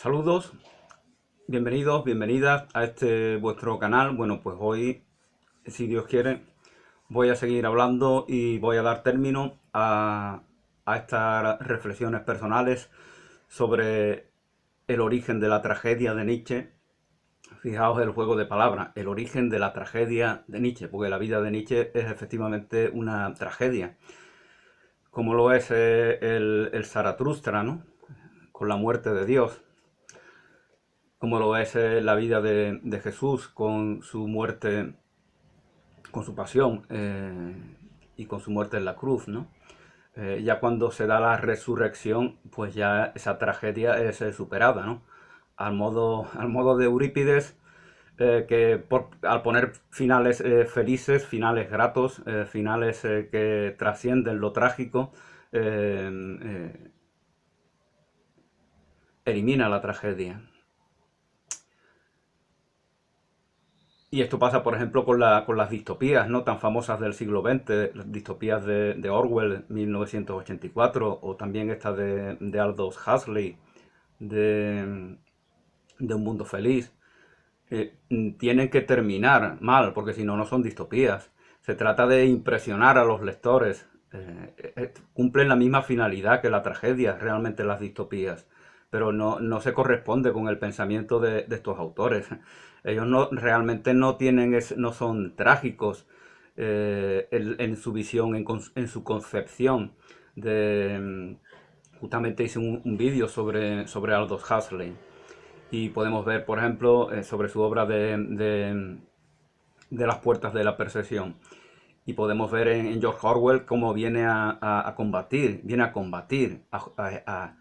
Saludos, bienvenidos, bienvenidas a este vuestro canal. Bueno, pues hoy, si Dios quiere, voy a seguir hablando y voy a dar término a estas reflexiones personales sobre el origen de la tragedia de Nietzsche. Fijaos el juego de palabras, el origen de la tragedia de Nietzsche, porque la vida de Nietzsche es efectivamente una tragedia, como lo es el Zaratustra, ¿no? Con la muerte de Dios, como lo es la vida de Jesús con su muerte, con su pasión y con su muerte en la cruz, ¿no? Ya cuando se da la resurrección, pues ya esa tragedia es superada, ¿no? Al modo de Eurípides, al poner finales felices, finales gratos, finales que trascienden lo trágico, eh, eh, elimina la tragedia. Y esto pasa, por ejemplo, con las distopías no tan famosas del siglo XX, las distopías de Orwell, 1984, o también esta de Aldous Huxley, de, de Un Mundo Feliz. Tienen que terminar mal, porque si no, no son distopías. Se trata de impresionar a los lectores. Cumplen la misma finalidad que la tragedia, realmente las distopías, pero no se corresponde con el pensamiento de estos autores. Ellos realmente no tienen, no son trágicos en su visión, en su concepción. Justamente hice un vídeo sobre Aldous Huxley y podemos ver, por ejemplo, sobre su obra de las puertas de la percepción. Y podemos ver en George Orwell cómo viene a combatir, a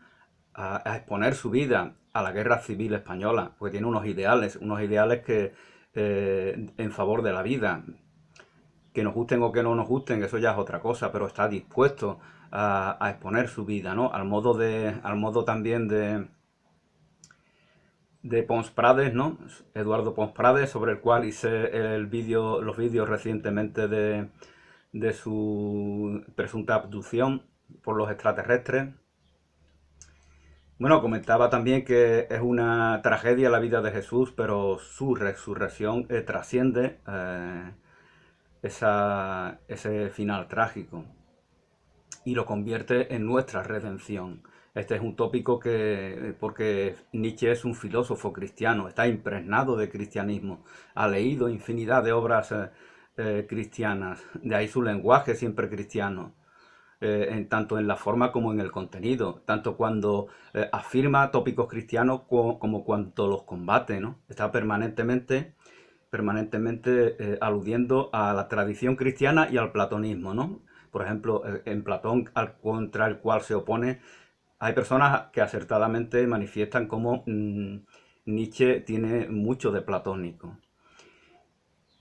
exponer su vida a la guerra civil española, porque tiene unos ideales que en favor de la vida, que nos gusten o que no nos gusten, eso ya es otra cosa, pero está dispuesto a exponer su vida, ¿no? Al modo también de Pons Prades, ¿no? Eduardo Pons Prades, sobre el cual hice los vídeos recientemente de su presunta abducción por los extraterrestres. Bueno, comentaba también que es una tragedia la vida de Jesús, pero su resurrección trasciende ese final trágico y lo convierte en nuestra redención. Este es un tópico porque Nietzsche es un filósofo cristiano, está impregnado de cristianismo, ha leído infinidad de obras cristianas, de ahí su lenguaje siempre cristiano, tanto en la forma como en el contenido, tanto cuando afirma tópicos cristianos como cuando los combate, ¿no? Está permanentemente aludiendo a la tradición cristiana y al platonismo, ¿no? Por ejemplo, en Platón, contra el cual se opone, hay personas que acertadamente manifiestan cómo Nietzsche tiene mucho de platónico.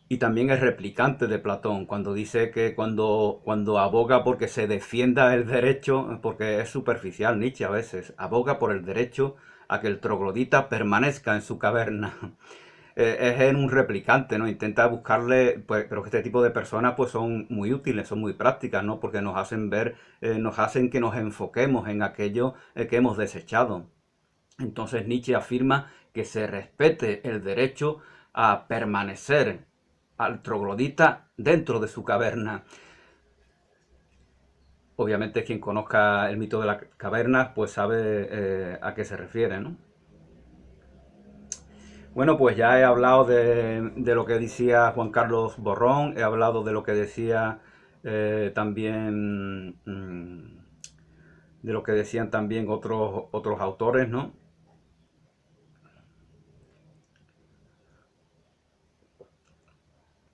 Y también es replicante de Platón, cuando dice que cuando aboga porque se defienda el derecho, porque es superficial Nietzsche a veces, aboga por el derecho a que el troglodita permanezca en su caverna. Es en un replicante, ¿no? Intenta buscarle, pues, pero que este tipo de personas pues son muy útiles, son muy prácticas, ¿no? Porque nos hacen ver, nos hacen que nos enfoquemos en aquello que hemos desechado. Entonces Nietzsche afirma que se respete el derecho a permanecer al troglodita dentro de su caverna. Obviamente quien conozca el mito de las cavernas pues sabe a qué se refiere, ¿no? Bueno, pues ya he hablado de lo que decía Juan Carlos Borrón, he hablado de lo que decía también de lo que decían también otros autores, ¿no?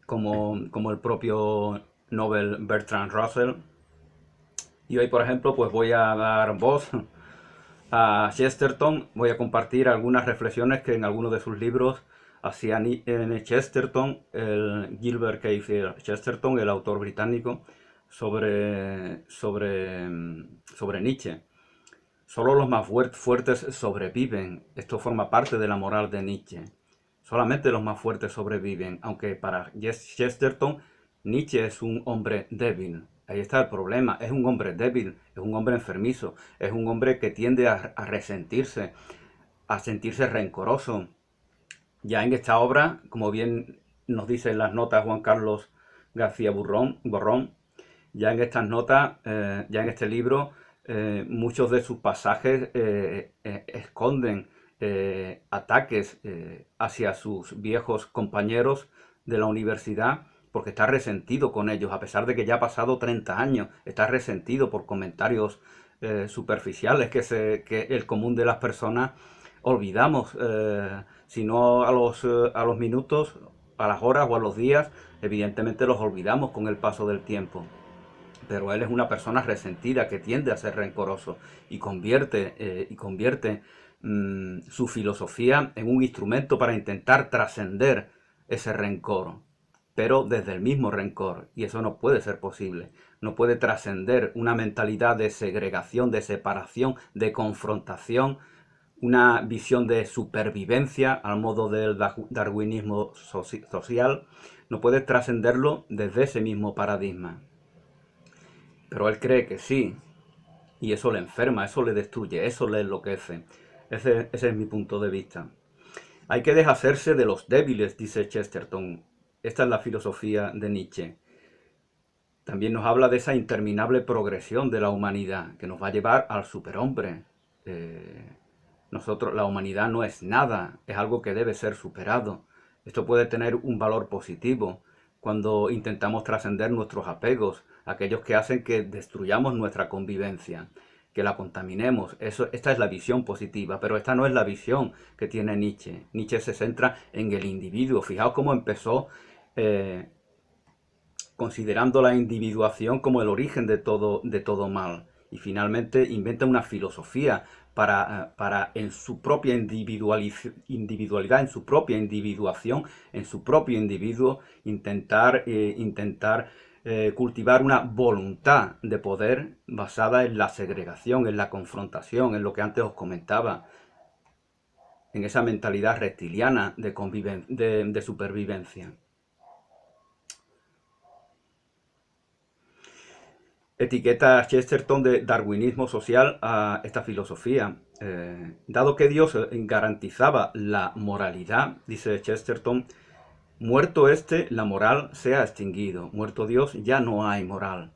Como el propio Nobel Bertrand Russell. Y hoy, por ejemplo, pues voy a dar voz a Chesterton. Voy a compartir algunas reflexiones que en algunos de sus libros hacía Chesterton, el Gilbert Keith Chesterton, el autor británico, sobre Nietzsche. Solo los más fuertes sobreviven. Esto forma parte de la moral de Nietzsche. Solamente los más fuertes sobreviven, aunque para Chesterton Nietzsche es un hombre débil. Ahí está el problema. Es un hombre débil, es un hombre enfermizo, es un hombre que tiende a resentirse. a sentirse rencoroso. Ya en esta obra, como bien nos dice en las notas Juan Carlos García Borrón, ya en estas notas, ya en este libro, muchos de sus pasajes esconden ataques hacia sus viejos compañeros de la universidad, porque está resentido con ellos, a pesar de que ya ha pasado 30 años, está resentido por comentarios superficiales que el común de las personas olvidamos, si no a los minutos, a las horas o a los días, evidentemente los olvidamos con el paso del tiempo. Pero él es una persona resentida que tiende a ser rencoroso y convierte su filosofía en un instrumento para intentar trascender ese rencor, pero desde el mismo rencor, y eso no puede ser posible. No puede trascender una mentalidad de segregación, de separación, de confrontación, una visión de supervivencia al modo del darwinismo social, no puede trascenderlo desde ese mismo paradigma. Pero él cree que sí, y eso le enferma, eso le destruye, eso le enloquece. Ese es mi punto de vista. Hay que deshacerse de los débiles, dice Chesterton. Esta es la filosofía de Nietzsche. También nos habla de esa interminable progresión de la humanidad, que nos va a llevar al superhombre. La humanidad no es nada, es algo que debe ser superado. Esto puede tener un valor positivo cuando intentamos trascender nuestros apegos, aquellos que hacen que destruyamos nuestra convivencia, que la contaminemos. Esta es la visión positiva, pero esta no es la visión que tiene Nietzsche. Nietzsche se centra en el individuo. Fijaos cómo empezó considerando la individuación como el origen de todo mal. Y finalmente inventa una filosofía para en su propia individualidad, en su propia individuación, en su propio individuo, intentar cultivar una voluntad de poder basada en la segregación, en la confrontación, en lo que antes os comentaba, en esa mentalidad reptiliana de supervivencia. Etiqueta Chesterton de darwinismo social a esta filosofía. Dado que Dios garantizaba la moralidad, dice Chesterton, muerto este, la moral se ha extinguido. Muerto Dios, ya no hay moral.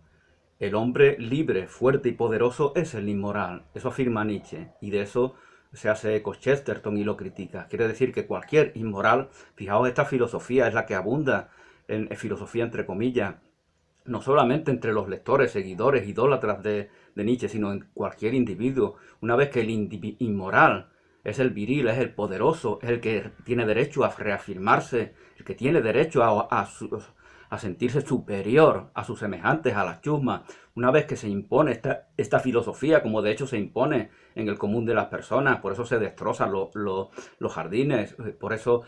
El hombre libre, fuerte y poderoso es el inmoral. Eso afirma Nietzsche, y de eso se hace eco Chesterton y lo critica. Quiere decir que cualquier inmoral, fijaos, esta filosofía es la que abunda en filosofía entre comillas, no solamente entre los lectores, seguidores, idólatras de Nietzsche, sino en cualquier individuo. Una vez que el inmoral es el viril, es el poderoso, es el que tiene derecho a reafirmarse, el que tiene derecho a sentirse superior a sus semejantes, a las chusmas. Una vez que se impone esta filosofía, como de hecho se impone en el común de las personas, por eso se destrozan los jardines, por eso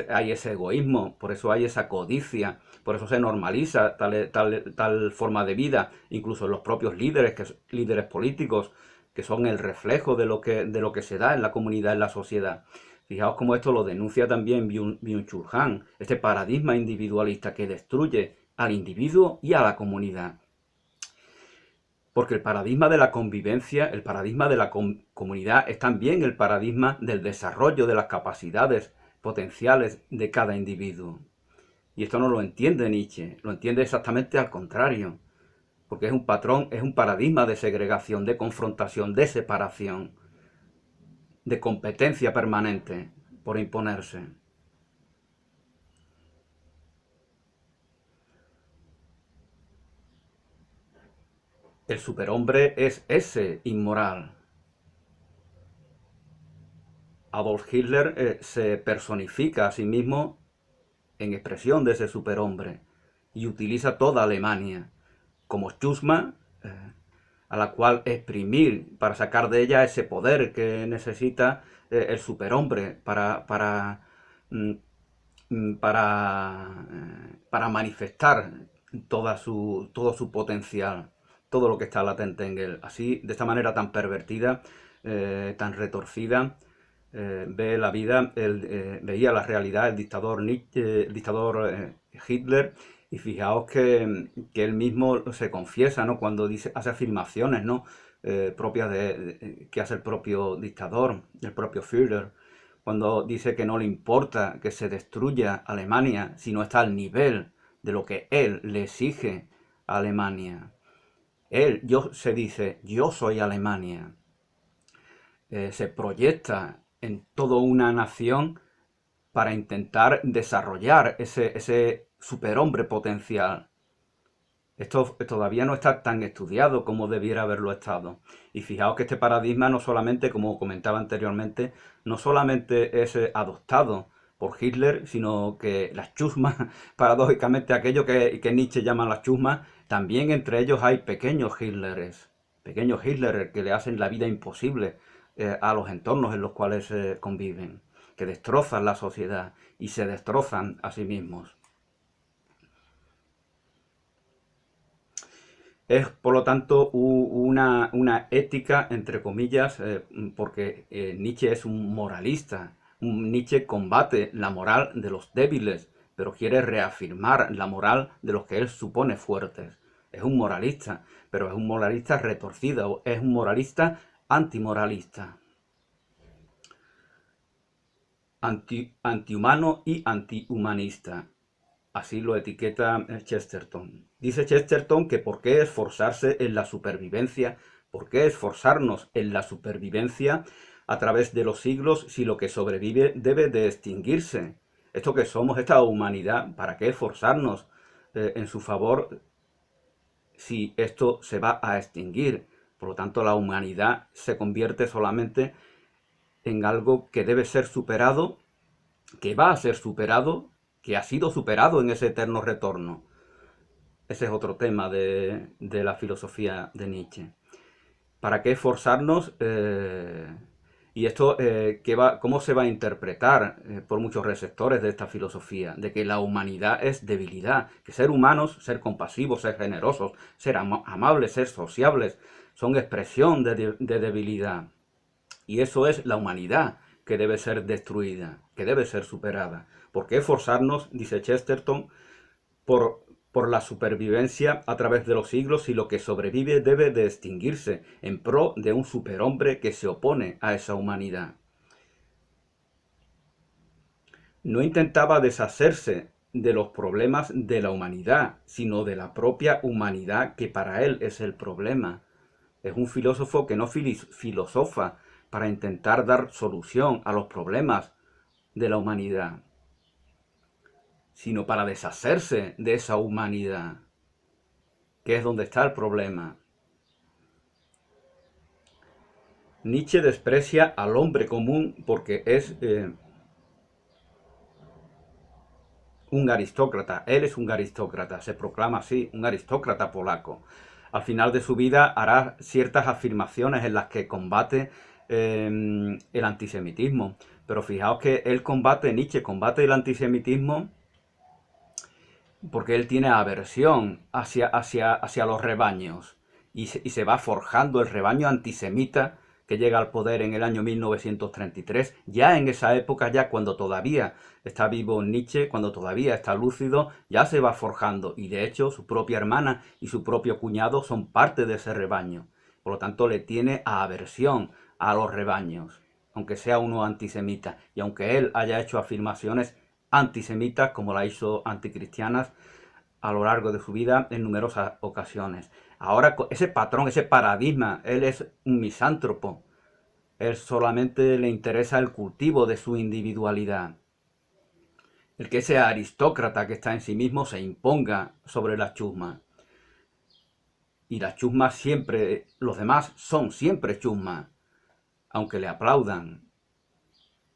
hay ese egoísmo, por eso hay esa codicia, por eso se normaliza tal forma de vida, incluso en los propios líderes políticos, que son el reflejo de lo que se da en la comunidad, en la sociedad. Fijaos cómo esto lo denuncia también Byung-Chul Han, este paradigma individualista que destruye al individuo y a la comunidad. Porque el paradigma de la convivencia, el paradigma de la comunidad es también el paradigma del desarrollo de las capacidades potenciales de cada individuo. Y esto no lo entiende Nietzsche, lo entiende exactamente al contrario, porque es un patrón, es un paradigma de segregación, de confrontación, de separación, de competencia permanente por imponerse. El superhombre es ese inmoral. Adolf Hitler se personifica a sí mismo en expresión de ese superhombre y utiliza toda Alemania como chusma a la cual exprimir para sacar de ella ese poder que necesita el superhombre para manifestar todo su potencial, todo lo que está latente en él. Así, de esta manera tan pervertida, tan retorcida, ve la vida, veía la realidad el dictador Hitler, y fijaos que él mismo se confiesa, ¿no? Cuando hace afirmaciones, ¿no? propias que hace el propio dictador, el propio Führer, cuando dice que no le importa que se destruya Alemania si no está al nivel de lo que él le exige a Alemania. Se dice, yo soy Alemania. Se proyecta en toda una nación para intentar desarrollar ese superhombre potencial. Esto todavía no está tan estudiado como debiera haberlo estado. Y fijaos que este paradigma no solamente, como comentaba anteriormente, no solamente es adoptado por Hitler, sino que las chusmas, paradójicamente aquello que Nietzsche llama las chusmas, también entre ellos hay pequeños Hitleres que le hacen la vida imposible a los entornos en los cuales conviven, que destrozan la sociedad y se destrozan a sí mismos. Es, por lo tanto, una ética, entre comillas, porque Nietzsche es un moralista. Nietzsche combate la moral de los débiles, pero quiere reafirmar la moral de los que él supone fuertes. Es un moralista, pero es un moralista retorcido, es un moralista antimoralista, antihumano y antihumanista. Así lo etiqueta Chesterton. Dice Chesterton que por qué esforzarse en la supervivencia, por qué esforzarnos en la supervivencia a través de los siglos si lo que sobrevive debe de extinguirse. Esto que somos, esta humanidad, ¿para qué esforzarnos en su favor si esto se va a extinguir? Por lo tanto, la humanidad se convierte solamente en algo que debe ser superado, que va a ser superado, que ha sido superado en ese eterno retorno. Ese es otro tema de la filosofía de Nietzsche. ¿Para qué esforzarnos? Y esto, ¿cómo se va a interpretar por muchos receptores de esta filosofía? De que la humanidad es debilidad, que ser humanos, ser compasivos, ser generosos, ser amables, ser sociables, son expresión de debilidad. Y eso es la humanidad que debe ser destruida, que debe ser superada. ¿Por qué esforzarnos, dice Chesterton, por la supervivencia a través de los siglos si lo que sobrevive debe de extinguirse en pro de un superhombre que se opone a esa humanidad? No intentaba deshacerse de los problemas de la humanidad, sino de la propia humanidad que para él es el problema. Es un filósofo que no filosofa para intentar dar solución a los problemas de la humanidad, sino para deshacerse de esa humanidad, que es donde está el problema. Nietzsche desprecia al hombre común porque es un aristócrata. Él es un aristócrata, se proclama así, un aristócrata polaco. Al final de su vida hará ciertas afirmaciones en las que combate el antisemitismo. Pero fijaos que Nietzsche combate el antisemitismo porque él tiene aversión hacia los rebaños y se va forjando el rebaño antisemita que llega al poder en el año 1933, ya en esa época, ya cuando todavía está vivo Nietzsche, cuando todavía está lúcido, ya se va forjando y de hecho su propia hermana y su propio cuñado son parte de ese rebaño. Por lo tanto le tiene aversión a los rebaños, aunque sea uno antisemita y aunque él haya hecho afirmaciones antisemitas como la hizo anticristianas a lo largo de su vida en numerosas ocasiones. Ahora ese patrón, ese paradigma, él es un misántropo. Él solamente le interesa el cultivo de su individualidad. El que ese aristócrata que está en sí mismo se imponga sobre las chusmas. Y las chusmas siempre, los demás son siempre chusmas, aunque le aplaudan,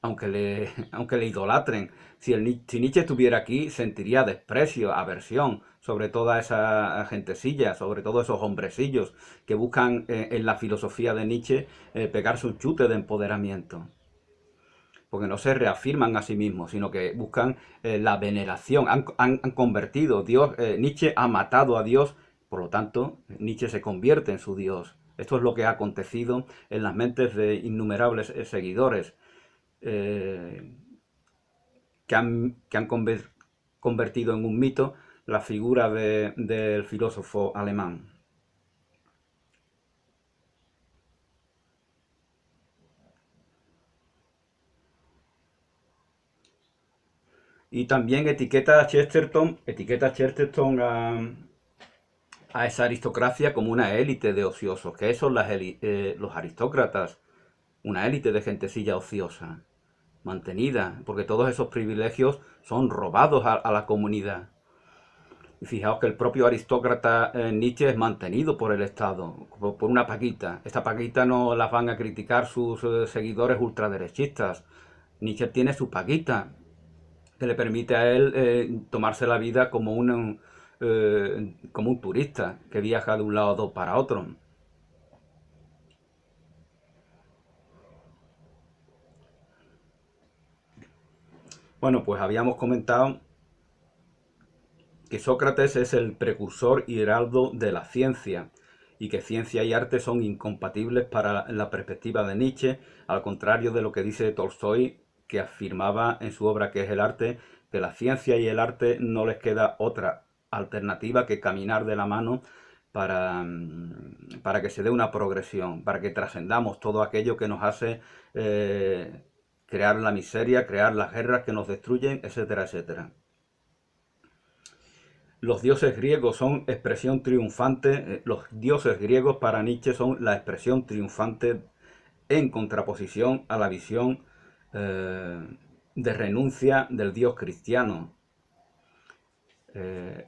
aunque le idolatren. Si Nietzsche estuviera aquí, sentiría desprecio, aversión sobre toda esa gentecilla, sobre todos esos hombrecillos que buscan en la filosofía de Nietzsche pegarse un chute de empoderamiento. Porque no se reafirman a sí mismos, sino que buscan la veneración. Han convertido Dios, Nietzsche ha matado a Dios, por lo tanto, Nietzsche se convierte en su Dios. Esto es lo que ha acontecido en las mentes de innumerables seguidores eh, que han convertido en un mito la figura del filósofo alemán. Y también etiqueta a Chesterton a esa aristocracia como una élite de ociosos, que son los aristócratas, una élite de gentecilla ociosa, mantenida, porque todos esos privilegios son robados a la comunidad. Y fijaos que el propio aristócrata Nietzsche es mantenido por el Estado, por una paguita. Esta paguita no las van a criticar sus seguidores ultraderechistas. Nietzsche tiene su paguita, que le permite a él tomarse la vida como un turista que viaja de un lado para otro. Bueno, pues habíamos comentado que Sócrates es el precursor y heraldo de la ciencia y que ciencia y arte son incompatibles para la perspectiva de Nietzsche, al contrario de lo que dice Tolstoy, que afirmaba en su obra Que es el arte, que la ciencia y el arte no les queda otra alternativa que caminar de la mano para que se dé una progresión, para que trascendamos todo aquello que nos hace crear la miseria, crear las guerras que nos destruyen, etcétera, etcétera. Los dioses griegos son expresión triunfante, los dioses griegos para Nietzsche son la expresión triunfante en contraposición a la visión eh, de renuncia del dios cristiano. Eh,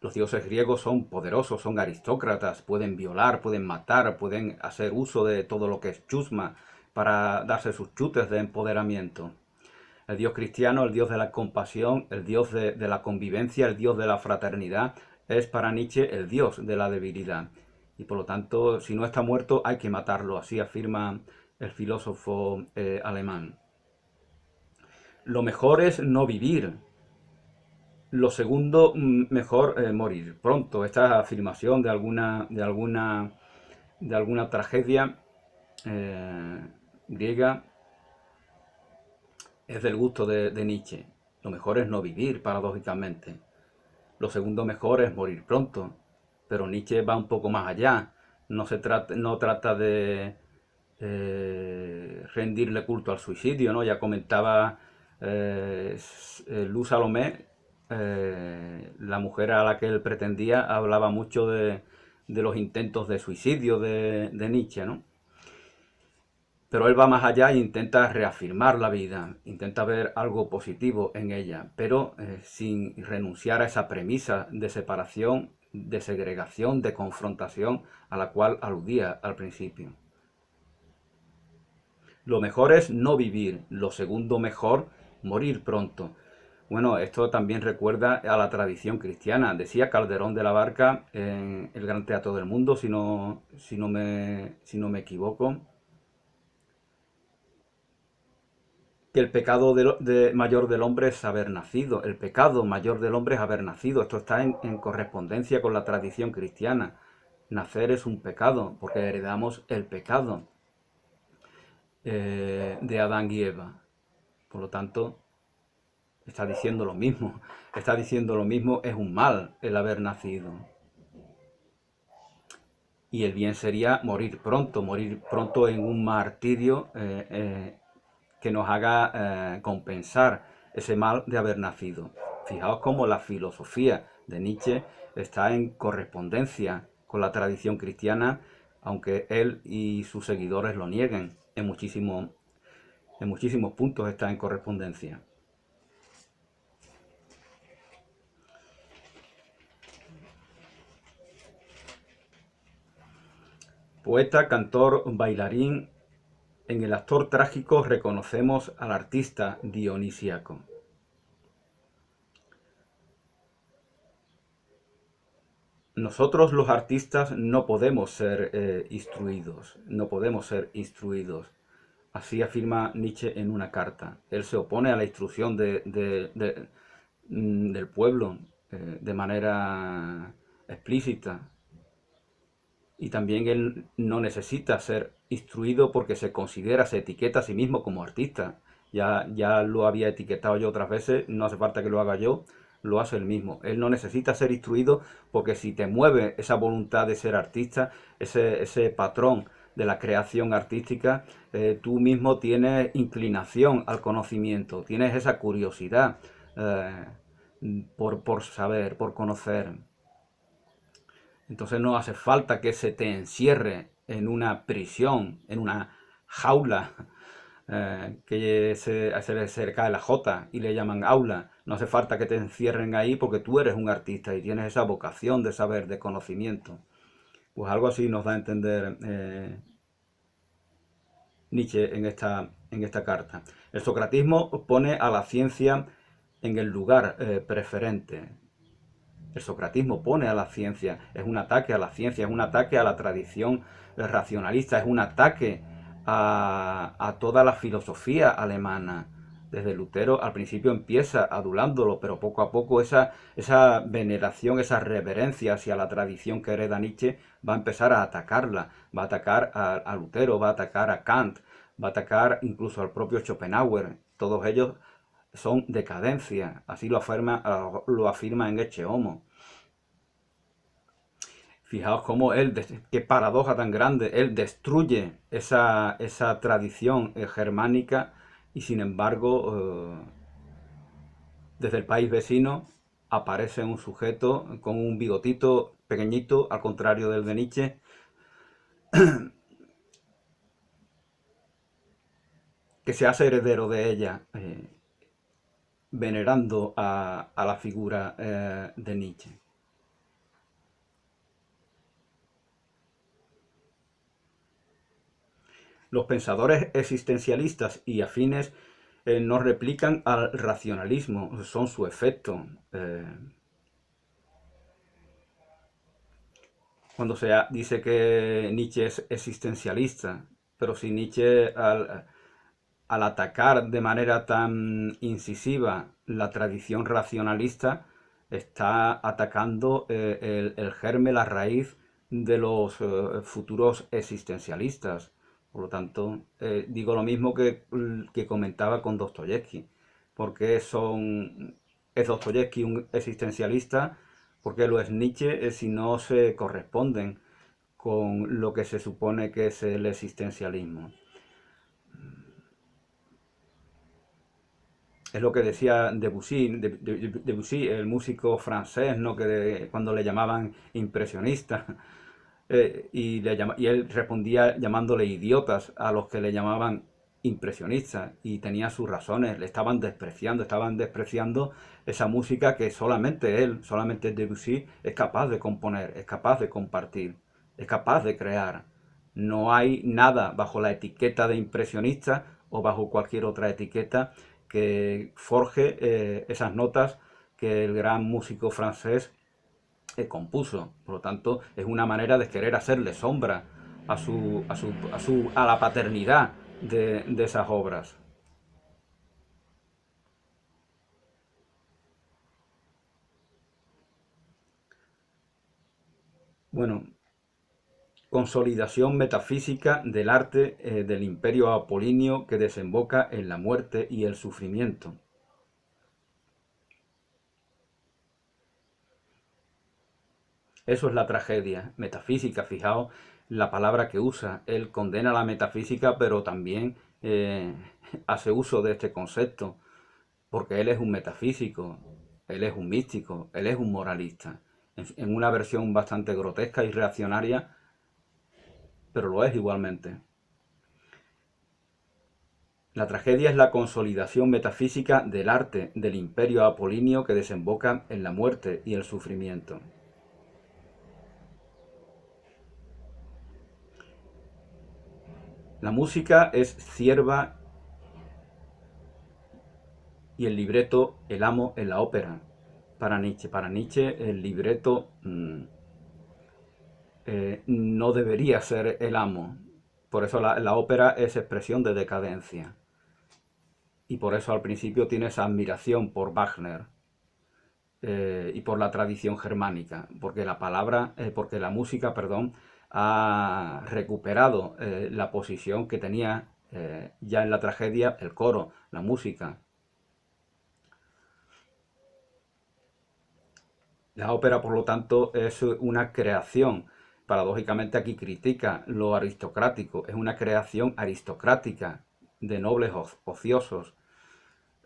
los dioses griegos son poderosos, son aristócratas, pueden violar, pueden matar, pueden hacer uso de todo lo que es chusma para darse sus chutes de empoderamiento. El Dios cristiano, el Dios de la compasión, el Dios de la convivencia, el Dios de la fraternidad, es para Nietzsche el Dios de la debilidad. Y por lo tanto, si no está muerto, hay que matarlo, así afirma el filósofo alemán. Lo mejor es no vivir. Lo segundo, mejor morir pronto. Esta afirmación de alguna tragedia griega es del gusto de Nietzsche. Lo mejor es no vivir, paradójicamente. Lo segundo mejor es morir pronto. Pero Nietzsche va un poco más allá. No trata de rendirle culto al suicidio, ¿no? Ya comentaba Luz Salomé, la mujer a la que él pretendía, hablaba mucho de los intentos de suicidio de Nietzsche, ¿no? Pero él va más allá e intenta reafirmar la vida, intenta ver algo positivo en ella, pero sin renunciar a esa premisa de separación, de segregación, de confrontación a la cual aludía al principio. Lo mejor es no vivir, lo segundo mejor, morir pronto. Bueno, esto también recuerda a la tradición cristiana. Decía Calderón de la Barca en el Gran Teatro del Mundo, si no me equivoco, que el pecado mayor del hombre es haber nacido. El pecado mayor del hombre es haber nacido. Esto está en correspondencia con la tradición cristiana. Nacer es un pecado, porque heredamos el pecado de Adán y Eva. Por lo tanto, está diciendo lo mismo. Está diciendo lo mismo, es un mal el haber nacido. Y el bien sería morir pronto en un martirio que nos haga compensar ese mal de haber nacido. Fijaos cómo la filosofía de Nietzsche está en correspondencia con la tradición cristiana, aunque él y sus seguidores lo nieguen. En muchísimos puntos está en correspondencia. Poeta, cantor, bailarín, en el actor trágico reconocemos al artista dionisíaco. Nosotros los artistas no podemos ser instruidos, no podemos ser instruidos. Así afirma Nietzsche en una carta. Él se opone a la instrucción del pueblo de manera explícita. Y también él no necesita ser instruido porque se etiqueta a sí mismo como artista. Ya lo había etiquetado yo otras veces, no hace falta que lo haga yo, lo hace él mismo. Él no necesita ser instruido porque si te mueve esa voluntad de ser artista, ese patrón de la creación artística, tú mismo tienes inclinación al conocimiento, tienes esa curiosidad eh, por saber, por conocer. Entonces no hace falta que se te encierre en una prisión, en una jaula, que se le cae la J y le llaman aula. No hace falta que te encierren ahí porque tú eres un artista y tienes esa vocación de saber, de conocimiento. Pues algo así nos da a entender Nietzsche en esta carta. El socratismo pone a la ciencia en el lugar preferente. El socratismo pone a la ciencia, es un ataque a la ciencia, es un ataque a la tradición racionalista, es un ataque a toda la filosofía alemana. Desde Lutero al principio empieza adulándolo, pero poco a poco esa veneración, esa reverencia hacia la tradición que hereda Nietzsche va a empezar a atacarla, va a atacar a Lutero, va a atacar a Kant, va a atacar incluso al propio Schopenhauer. Todos ellos son decadencia, así lo afirma en Ecce Homo. Fijaos cómo él, qué paradoja tan grande, él destruye esa tradición germánica y sin embargo, desde el país vecino aparece un sujeto con un bigotito pequeñito, al contrario del de Nietzsche, que se hace heredero de ella, venerando a la figura de Nietzsche. Los pensadores existencialistas y afines no replican al racionalismo, son su efecto. Cuando se dice que Nietzsche es existencialista, pero si Nietzsche al atacar de manera tan incisiva la tradición racionalista, está atacando el germen, la raíz de los futuros existencialistas. Por lo tanto, digo lo mismo que comentaba con Dostoyevsky, porque es Dostoyevsky un existencialista, porque lo es Nietzsche si no se corresponden con lo que se supone que es el existencialismo. Es lo que decía Debussy, el músico francés, ¿no? Cuando le llamaban impresionista, y él respondía llamándole idiotas a los que le llamaban impresionistas, y tenía sus razones, le estaban despreciando esa música que solamente Debussy es capaz de componer, es capaz de compartir, es capaz de crear. No hay nada bajo la etiqueta de impresionista o bajo cualquier otra etiqueta que forje esas notas que el gran músico francés compuso. Por lo tanto, es una manera de querer hacerle sombra a la paternidad de esas obras. Bueno, consolidación metafísica del arte del imperio apolíneo que desemboca en la muerte y el sufrimiento. Eso es la tragedia metafísica. Fijaos la palabra que usa. Él condena la metafísica, pero también hace uso de este concepto, porque él es un metafísico, él es un místico, él es un moralista, en una versión bastante grotesca y reaccionaria, pero lo es igualmente. La tragedia es la consolidación metafísica del arte del imperio apolíneo que desemboca en la muerte y el sufrimiento. La música es sierva y el libreto el amo en la ópera. Para Nietzsche el libreto no debería ser el amo. Por eso la ópera es expresión de decadencia. Y por eso al principio tiene esa admiración por Wagner y por la tradición germánica, porque porque la música, perdón, ha recuperado la posición que tenía ya en la tragedia el coro, la música. La ópera, por lo tanto, es una creación. Paradójicamente aquí critica lo aristocrático. Es una creación aristocrática de nobles ociosos.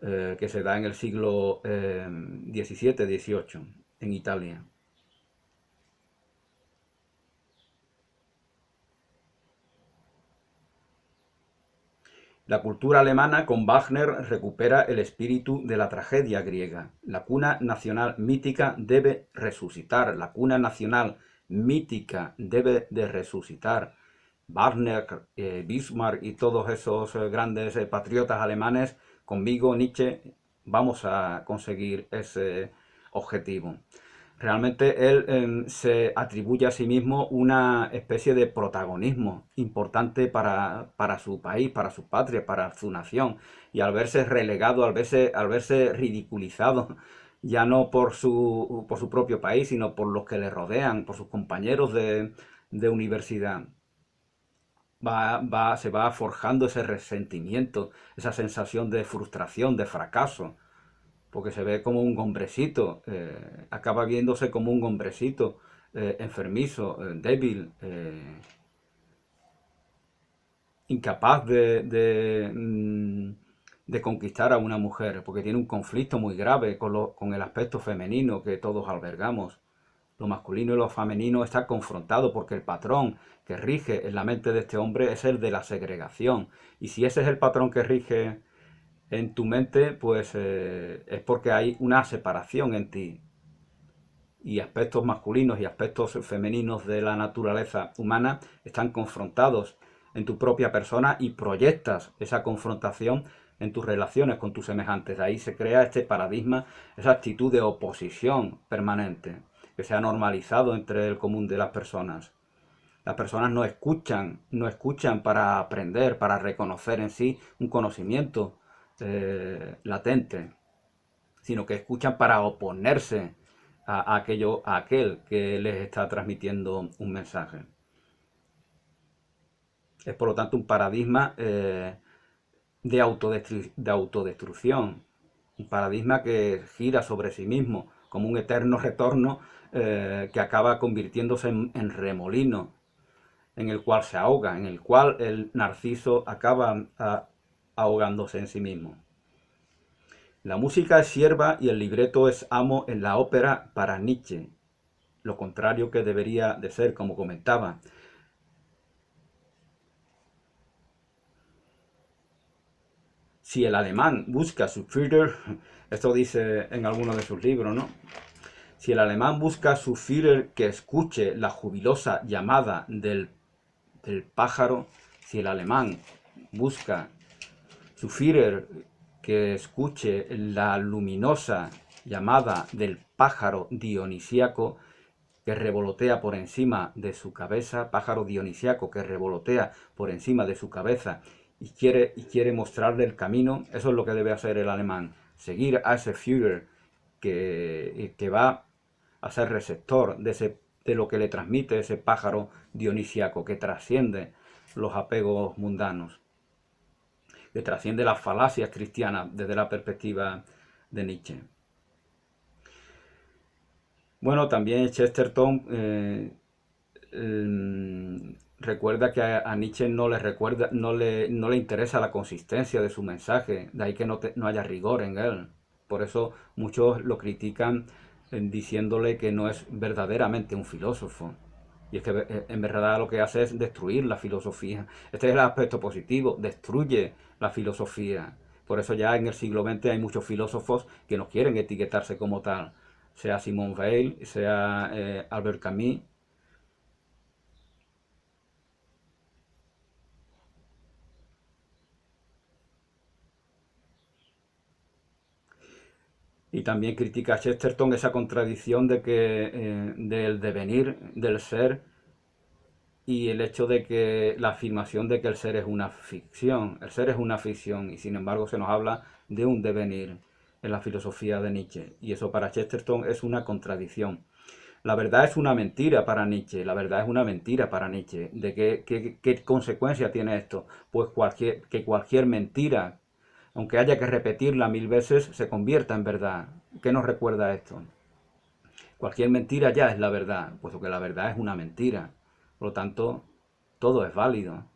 que se da en el siglo XVII-XVIII en Italia. La cultura alemana con Wagner recupera el espíritu de la tragedia griega. La cuna nacional mítica debe resucitar. La cuna nacional mítica debe de resucitar. Wagner, Bismarck y todos esos grandes patriotas alemanes, conmigo, Nietzsche, vamos a conseguir ese objetivo. Realmente él se atribuye a sí mismo una especie de protagonismo importante para su país, para su patria, para su nación. Y al verse relegado, al verse ridiculizado, ya no por su propio país, sino por los que le rodean, por sus compañeros de universidad, se va forjando ese resentimiento, esa sensación de frustración, de fracaso, porque se ve como un hombrecito, acaba viéndose como un hombrecito enfermizo, débil, incapaz de conquistar a una mujer, porque tiene un conflicto muy grave con el aspecto femenino que todos albergamos. Lo masculino y lo femenino está confrontado porque el patrón que rige en la mente de este hombre es el de la segregación. Y si ese es el patrón que rige en tu mente, pues es porque hay una separación en ti. Y aspectos masculinos y aspectos femeninos de la naturaleza humana están confrontados en tu propia persona y proyectas esa confrontación en tus relaciones con tus semejantes. Ahí se crea este paradigma, esa actitud de oposición permanente que se ha normalizado entre el común de las personas. Las personas no escuchan para aprender, para reconocer en sí un conocimiento latente, sino que escuchan para oponerse a aquel que les está transmitiendo un mensaje. Es por lo tanto un paradigma de autodestrucción, un paradigma que gira sobre sí mismo, como un eterno retorno que acaba convirtiéndose en remolino, en el cual se ahoga, en el cual el narciso acaba ahogándose en sí mismo. La música es sierva y el libreto es amo en la ópera para Nietzsche, lo contrario que debería de ser, como comentaba. Si el alemán busca su Führer, esto dice en alguno de sus libros, ¿no? Si el alemán busca su Führer que escuche la jubilosa llamada del pájaro, si el alemán busca su Führer que escuche la luminosa llamada del pájaro dionisíaco que revolotea por encima de su cabeza, pájaro dionisíaco que revolotea por encima de su cabeza y quiere mostrarle el camino, eso es lo que debe hacer el alemán, seguir a ese Führer que va a ser receptor de lo que le transmite ese pájaro dionisíaco que trasciende los apegos mundanos, que trasciende las falacias cristianas desde la perspectiva de Nietzsche. Bueno, también Chesterton recuerda que a Nietzsche no le interesa la consistencia de su mensaje, de ahí que no haya rigor en él. Por eso muchos lo critican diciéndole que no es verdaderamente un filósofo. Y es que en verdad lo que hace es destruir la filosofía. Este es el aspecto positivo, destruye la filosofía. Por eso ya en el siglo XX hay muchos filósofos que no quieren etiquetarse como tal, sea Simone Weil, sea Albert Camus. Y también critica a Chesterton esa contradicción del devenir, del ser, y el hecho de que la afirmación de que el ser es una ficción. El ser es una ficción y sin embargo se nos habla de un devenir en la filosofía de Nietzsche. Y eso para Chesterton es una contradicción. La verdad es una mentira para Nietzsche, la verdad es una mentira para Nietzsche. ¿De qué consecuencia tiene esto? Pues que cualquier mentira, aunque haya que repetirla 1000 veces, se convierta en verdad. ¿Qué nos recuerda esto? Cualquier mentira ya es la verdad, puesto que la verdad es una mentira. Por lo tanto, todo es válido.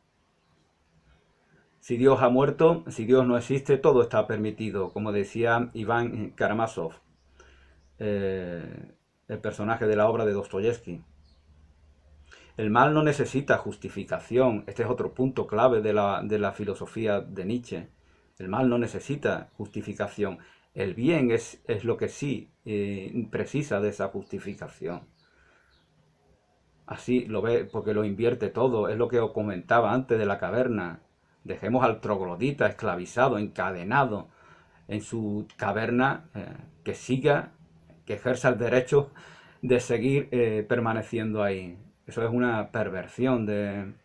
Si Dios ha muerto, si Dios no existe, todo está permitido, como decía Iván Karamazov, el personaje de la obra de Dostoyevsky. El mal no necesita justificación. Este es otro punto clave de la filosofía de Nietzsche. El mal no necesita justificación. El bien es lo que sí precisa de esa justificación. Así lo ve, porque lo invierte todo. Es lo que os comentaba antes de la caverna. Dejemos al troglodita esclavizado, encadenado en su caverna, que siga, que ejerza el derecho de seguir permaneciendo ahí. Eso es una perversión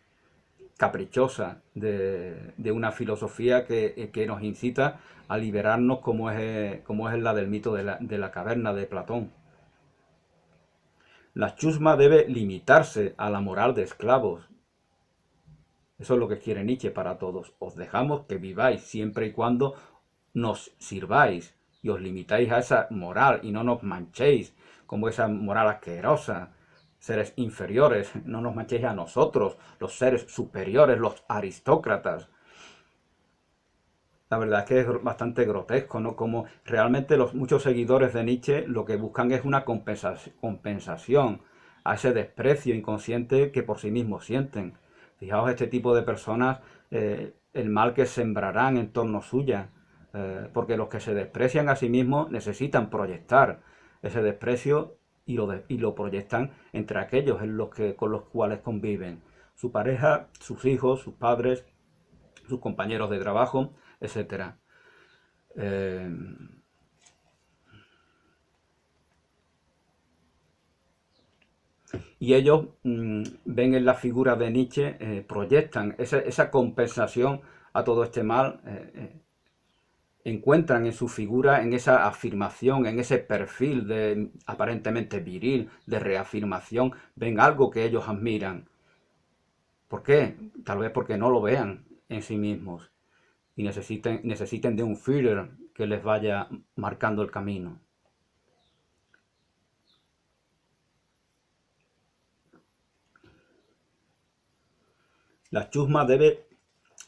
caprichosa de una filosofía que nos incita a liberarnos como es la del mito de la caverna de Platón. La chusma debe limitarse a la moral de esclavos. Eso es lo que quiere Nietzsche para todos. Os dejamos que viváis siempre y cuando nos sirváis y os limitáis a esa moral y no nos manchéis como esa moral asquerosa. Seres inferiores, no nos manchéis a nosotros, los seres superiores, los aristócratas. La verdad es que es bastante grotesco, ¿no? Como realmente muchos seguidores de Nietzsche lo que buscan es una compensación a ese desprecio inconsciente que por sí mismos sienten. Fijaos este tipo de personas, el mal que sembrarán en torno suya, porque los que se desprecian a sí mismos necesitan proyectar ese desprecio y lo proyectan entre aquellos con los cuales conviven. Su pareja, sus hijos, sus padres, sus compañeros de trabajo, etcétera. Eh, y ellos ven en la figura de Nietzsche, proyectan esa compensación a todo este mal, encuentran en su figura, en esa afirmación, en ese perfil de aparentemente viril, de reafirmación, ven algo que ellos admiran. ¿Por qué? Tal vez porque no lo vean en sí mismos y necesiten de un Führer que les vaya marcando el camino. La chusma debe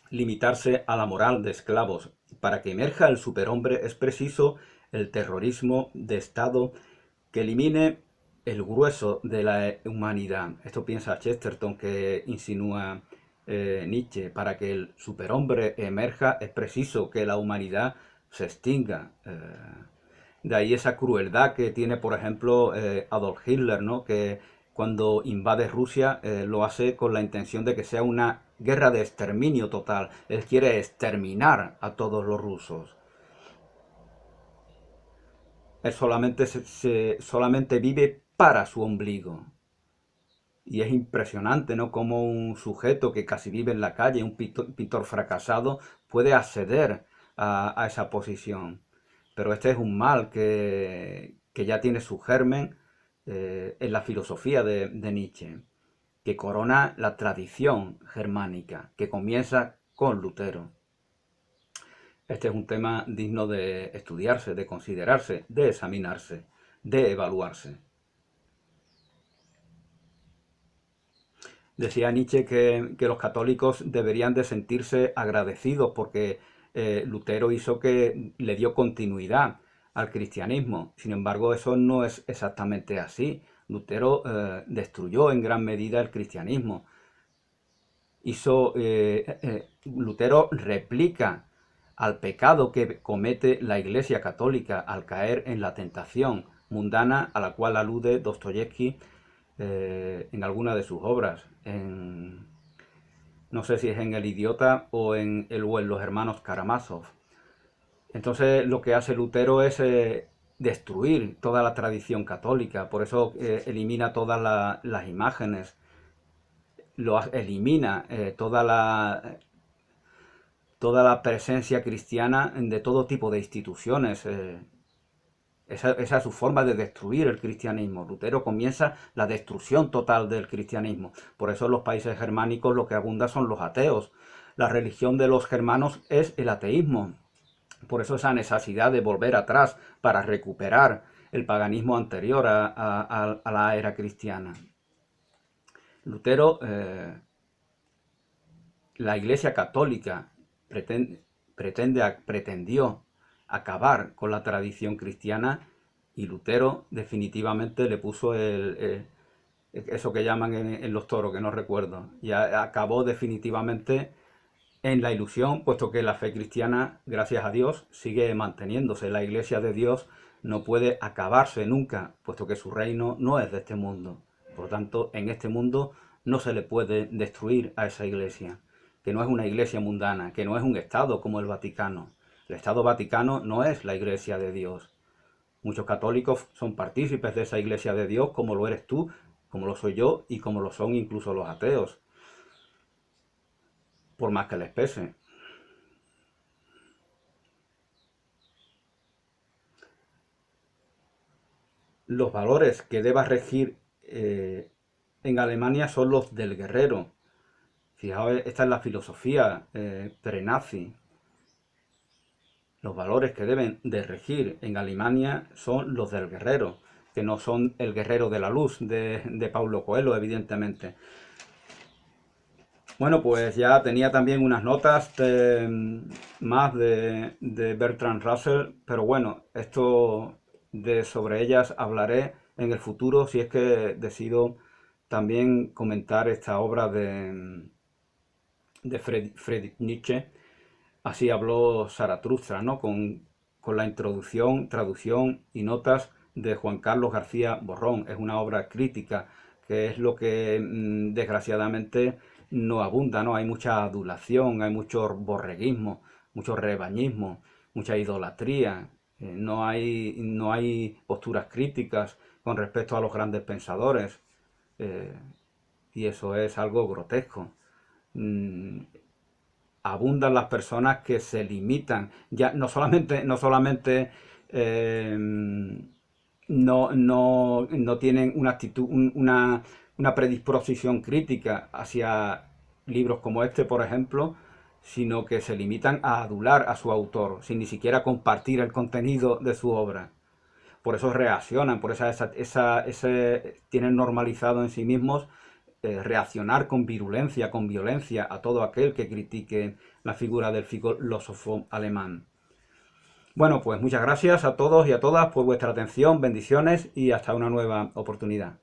limitarse a la moral de esclavos. Para que emerja el superhombre es preciso el terrorismo de Estado que elimine el grueso de la humanidad. Esto piensa Chesterton, que insinúa Nietzsche. Para que el superhombre emerja es preciso que la humanidad se extinga. De ahí esa crueldad que tiene, por ejemplo, Adolf Hitler, ¿no? Que cuando invade Rusia lo hace con la intención de que sea una guerra de exterminio total. Él quiere exterminar a todos los rusos. Él solamente vive para su ombligo. Y es impresionante, ¿no? Como un sujeto que casi vive en la calle, un pintor fracasado, puede acceder a esa posición. Pero este es un mal que ya tiene su germen en la filosofía de Nietzsche, que corona la tradición germánica, que comienza con Lutero. Este es un tema digno de estudiarse, de considerarse, de examinarse, de evaluarse. Decía Nietzsche que los católicos deberían de sentirse agradecidos porque Lutero hizo que le dio continuidad al cristianismo. Sin embargo, eso no es exactamente así. Lutero destruyó en gran medida el cristianismo. Lutero replica al pecado que comete la Iglesia Católica al caer en la tentación mundana a la cual alude Dostoyevsky en alguna de sus obras. No sé si es en El Idiota o en Los Hermanos Karamazov. Entonces lo que hace Lutero es destruir toda la tradición católica, por eso elimina todas las imágenes, elimina toda la presencia cristiana de todo tipo de instituciones. Esa es su forma de destruir el cristianismo. Lutero comienza la destrucción total del cristianismo. Por eso en los países germánicos lo que abunda son los ateos. La religión de los germanos es el ateísmo. Por eso esa necesidad de volver atrás para recuperar el paganismo anterior a la era cristiana. Lutero, la Iglesia Católica pretendió acabar con la tradición cristiana, y Lutero definitivamente le puso eso que llaman en los toros, que no recuerdo, y acabó definitivamente en la ilusión, puesto que la fe cristiana, gracias a Dios, sigue manteniéndose. La Iglesia de Dios no puede acabarse nunca, puesto que su reino no es de este mundo. Por lo tanto, en este mundo no se le puede destruir a esa Iglesia, que no es una Iglesia mundana, que no es un Estado como el Vaticano. El Estado Vaticano no es la Iglesia de Dios. Muchos católicos son partícipes de esa Iglesia de Dios, como lo eres tú, como lo soy yo y como lo son incluso los ateos, por más que les pese. Los valores que deba regir en Alemania son los del guerrero. Fijaos, esta es la filosofía prenazi. Los valores que deben de regir en Alemania son los del guerrero, que no son el guerrero de la luz de Paulo Coelho, evidentemente. Bueno, pues ya tenía también unas notas más de Bertrand Russell, pero bueno, sobre ellas hablaré en el futuro, si es que decido también comentar esta obra de Friedrich Nietzsche. Así habló Zaratustra, ¿no? Con la introducción, traducción y notas de Juan Carlos García Borrón. Es una obra crítica, que es lo que desgraciadamente no abunda, ¿no? Hay mucha adulación, hay mucho borreguismo, mucho rebañismo, mucha idolatría. No hay posturas críticas con respecto a los grandes pensadores. eh, y eso es algo grotesco. Mm, Abundan las personas que se limitan, ya no solamente no tienen una actitud, una predisposición crítica hacia libros como este, por ejemplo, sino que se limitan a adular a su autor, sin ni siquiera compartir el contenido de su obra. Por eso reaccionan, por tienen normalizado en sí mismos reaccionar con virulencia, con violencia a todo aquel que critique la figura del filósofo alemán. Bueno, pues muchas gracias a todos y a todas por vuestra atención, bendiciones y hasta una nueva oportunidad.